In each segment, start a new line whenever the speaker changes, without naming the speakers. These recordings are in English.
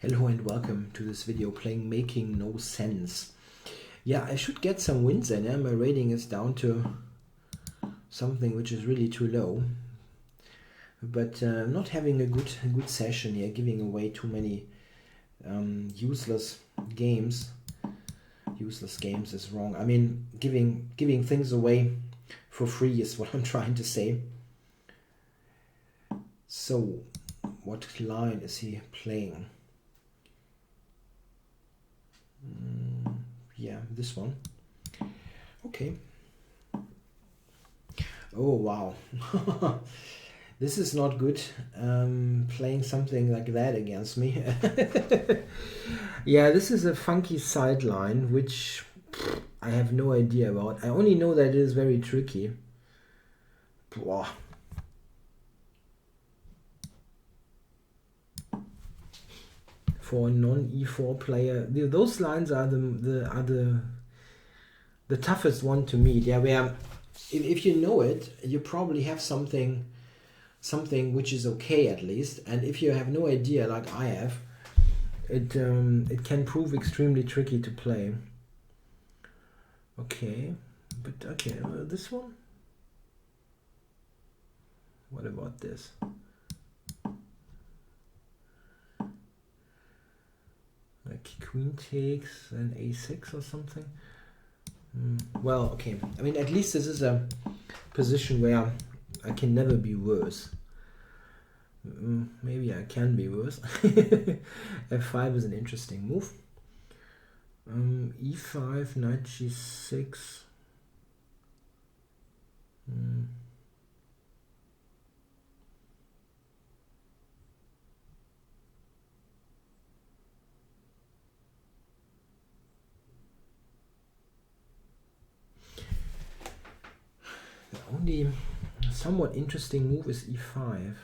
Hello and welcome to this video playing Making No Sense. Yeah, I should get some wins in. My rating is down to something which is really too low. But not having a good session here, giving away too many useless games. Useless games is wrong. I mean, giving things away for free is what I'm trying to say. So, what line is he playing? Yeah, this one. Okay. Oh, wow. This is not good. Playing something like that against me. Yeah, this is a funky sideline, which I have no idea about. I only know that it is very tricky. Blah. For a non-e4 player, those lines are the toughest one to meet. Yeah, where if you know it, you probably have something which is okay at least, and if you have no idea like I have, it can prove extremely tricky to play. Okay, but okay, this one. What about this? Like queen takes and a6 or something. Well, okay. I mean, at least this is a position where I can never be worse. Maybe I can be worse. F5 is an interesting move. E5, knight g6. The only somewhat interesting move is e5.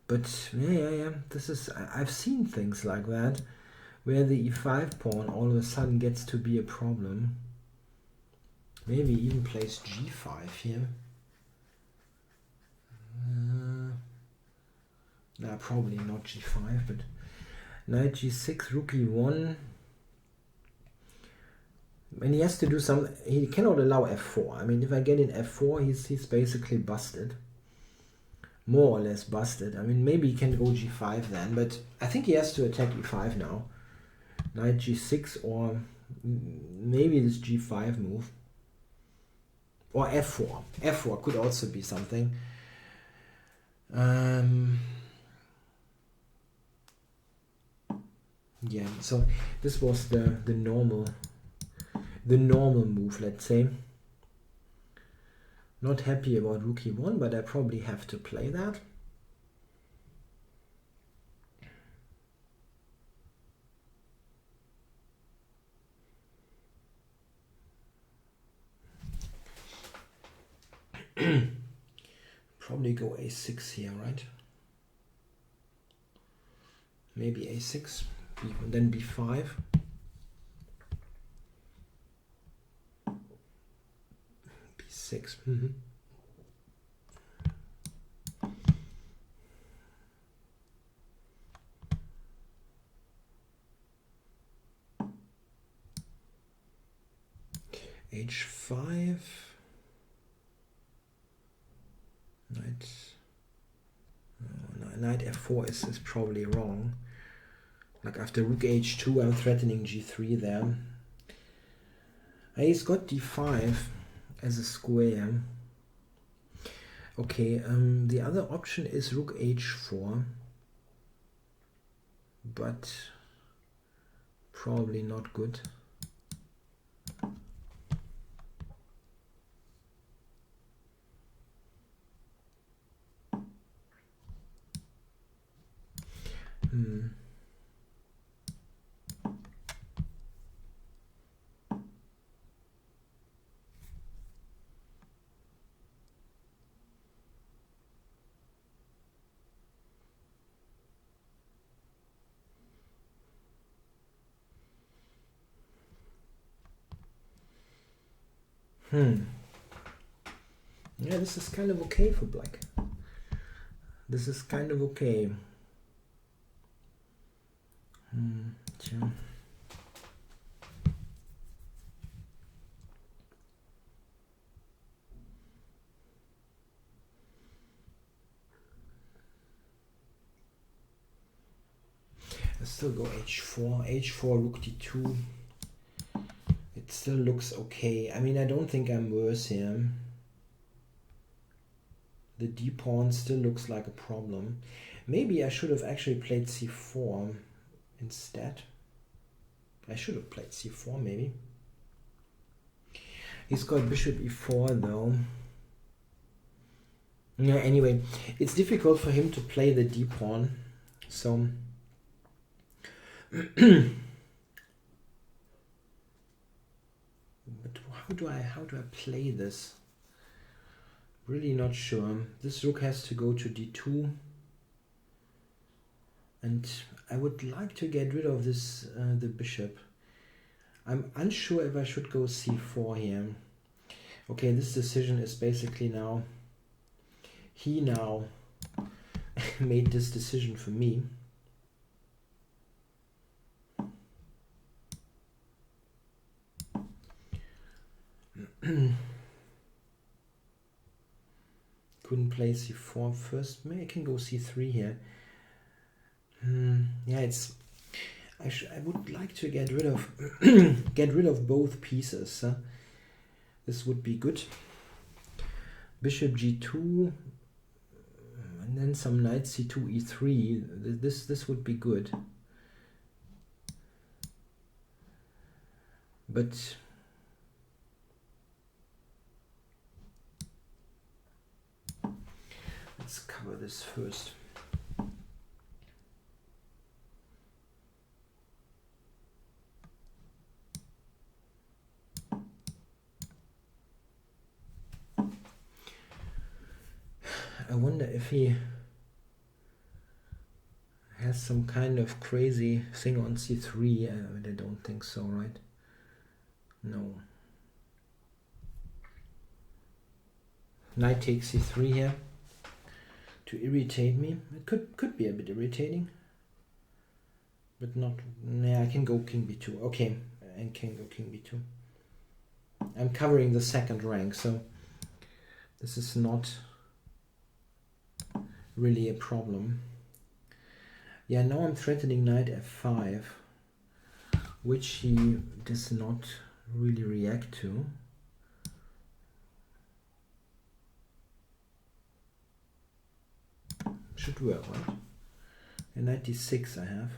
But yeah, this is, I've seen things like that, where the e5 pawn all of a sudden gets to be a problem. Maybe even plays g5 here. Nah, probably not g5, but knight g6, rook e1. And he has to do some, he cannot allow f4. I mean, if I get in f4, he's basically busted. More or less busted. I mean, maybe he can go g5 then, but I think he has to attack e5 now. Knight g6 or maybe this g5 move. Or f4. f4 could also be something. Yeah, so this was the normal move, let's say. Not happy about rook e1, but I probably have to play that. Probably go a6 here, right? Maybe a6, then b5. b6. h5. Knight f4 is probably wrong. Like after rook h2, I'm threatening g3 there. He's got d5 as a square. Okay, the other option is rook h4, but probably not good. Yeah, this is kind of okay for black. This is kind of okay. Tja. I still go h4, rook d2. It still looks okay. I mean, I don't think I'm worse here. The d pawn still looks like a problem. Maybe I should have actually played c4 instead. I should have played c4 maybe. He's got bishop e4 though. Yeah, anyway, it's difficult for him to play the d pawn. So but how do I play this? Really not sure. This rook has to go to d2, and I would like to get rid of this the bishop. I'm unsure if I should go c4 here. Okay, this decision is basically now, he now made this decision for me. Couldn't play c4 first. Maybe I can go c3 here. Yeah, it's. I would like to get rid of get rid of both pieces. This would be good. Bishop g2, and then some knight c2 e3. This would be good. But let's cover this first. I wonder if he has some kind of crazy thing on c3. I don't think so, right? No. Knight takes c3 here to irritate me. It could be a bit irritating, but not. Yeah, I can go king b2. Okay, and can go king b2. I'm covering the second rank, so this is not really a problem. Yeah, now I'm threatening knight f5, which he does not really react to. Should work, right? And knight d6 I have.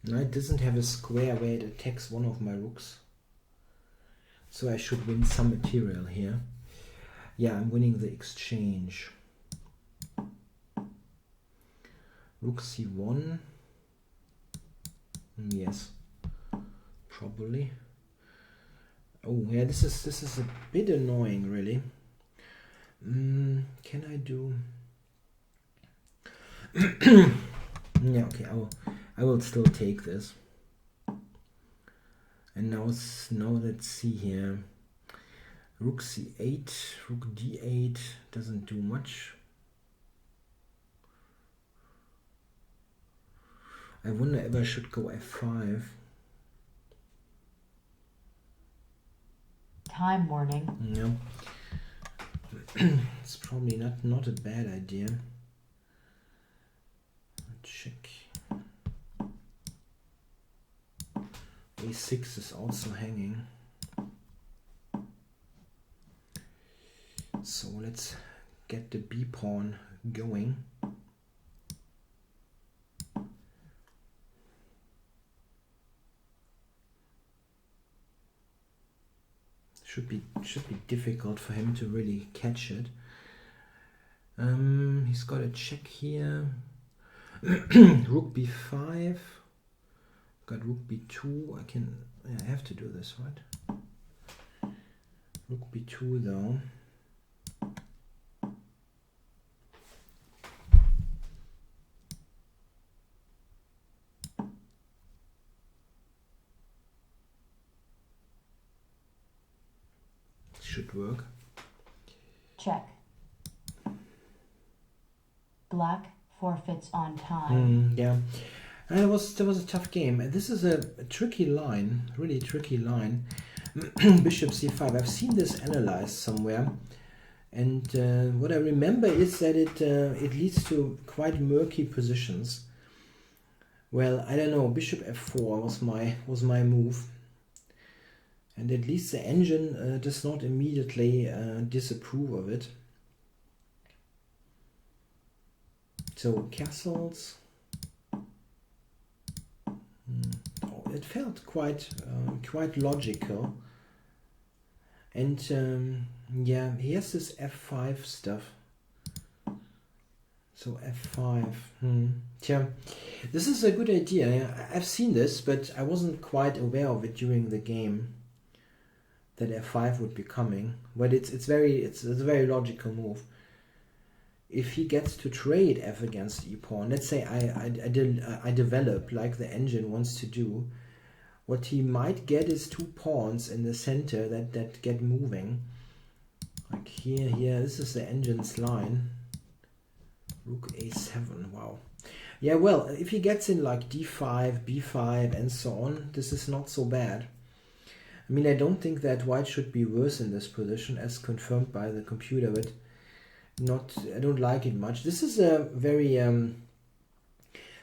Knight doesn't have a square where it attacks one of my rooks. So I should win some material here. Yeah, I'm winning the exchange. Rook c1. Yes, probably. Oh yeah, this is a bit annoying, really. Can I do? Yeah, okay. I will still take this. And now let's see here. Rook c8, rook d8 doesn't do much. I wonder if I should go f5.
Time warning.
Yeah. It's probably not a bad idea. Check. a6 is also hanging. So let's get the b pawn going. Should be difficult for him to really catch it. He's got a check here. Rook b5. Got rook b2. I have to do this, right? Rook b2 though. should work.
Check. Black forfeits on time.
Yeah. That was a tough game. This is a tricky line, really tricky line. Bishop c5. I've seen this analyzed somewhere, and what I remember is that it leads to quite murky positions. Well, I don't know. Bishop f4 was my move, and at least the engine does not immediately disapprove of it. So castles. It felt quite logical, and yeah, he has this f5 stuff. So f5. Yeah, this is a good idea. I've seen this, but I wasn't quite aware of it during the game, that f5 would be coming. But it's a very logical move. If he gets to trade f against e pawn, let's say I develop like the engine wants to do, what he might get is 2 pawns in the center that get moving. Like here, this is the engine's line. Rook a7, wow. Yeah, well, if he gets in like d5, b5 and so on, this is not so bad. I mean, I don't think that white should be worse in this position as confirmed by the computer, but I don't like it much. This is a very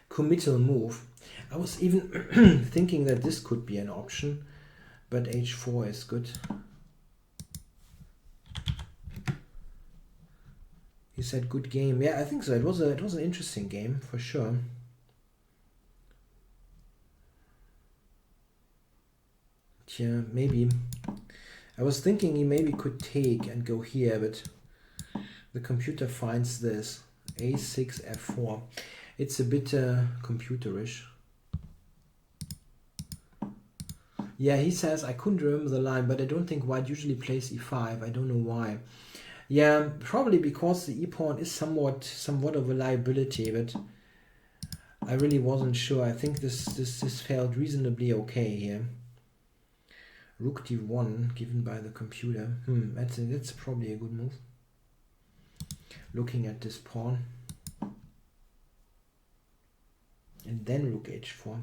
committal move. I was even thinking that this could be an option, but h4 is good. He said good game. Yeah, I think so. It was an interesting game for sure. Yeah, maybe. I was thinking he maybe could take and go here, but the computer finds this a6 f4. It's a bit computerish. Yeah, he says I couldn't remember the line, but I don't think white usually plays e5. I don't know why. Yeah, probably because the e-pawn is somewhat of a liability, but I really wasn't sure. I think this felt reasonably okay here. Rook d1 given by the computer. That's probably a good move. Looking at this pawn. And then rook h4.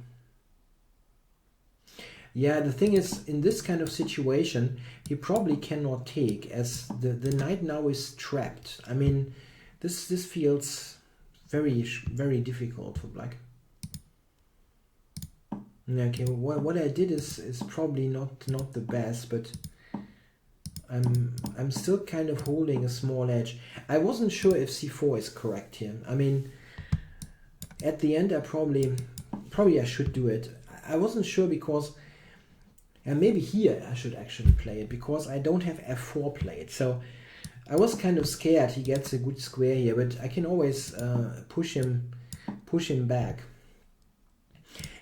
Yeah, the thing is, in this kind of situation, he probably cannot take, as the knight now is trapped. I mean, this feels very difficult for black. Okay, what I did is probably not the best, but I'm still kind of holding a small edge. I wasn't sure if c4 is correct here. I mean, at the end, I probably I should do it. I wasn't sure because. And maybe here I should actually play it, because I don't have f4 played. So I was kind of scared he gets a good square here, but I can always push him back.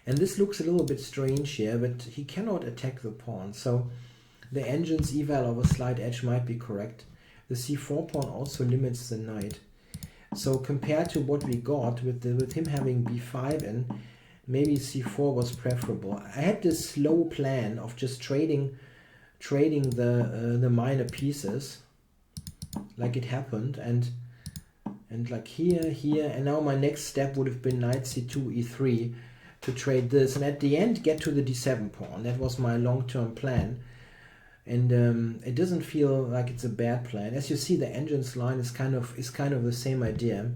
And this looks a little bit strange here, but he cannot attack the pawn. So the engine's eval of a slight edge might be correct. The c4 pawn also limits the knight. So compared to what we got with him having b5 in, maybe c4 was preferable. I had this slow plan of just trading the minor pieces, like it happened, and like here, and now my next step would have been knight c2, e3 to trade this, and at the end get to the d7 pawn. That was my long-term plan, and it doesn't feel like it's a bad plan. As you see, the engine's line is kind of the same idea.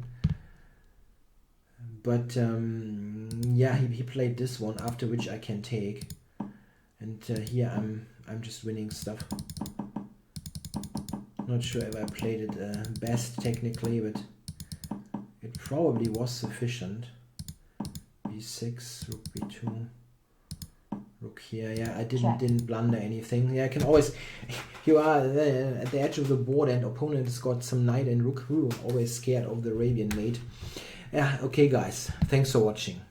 But yeah, he played this one, after which I can take, and here I'm just winning stuff. Not sure if I played it best technically, but it probably was sufficient. b6, rook b2, rook here. Yeah, I didn't blunder anything. Yeah, I can always. You are at the edge of the board, and opponent has got some knight and rook. Always scared of the Arabian mate. Yeah, okay guys, thanks for watching.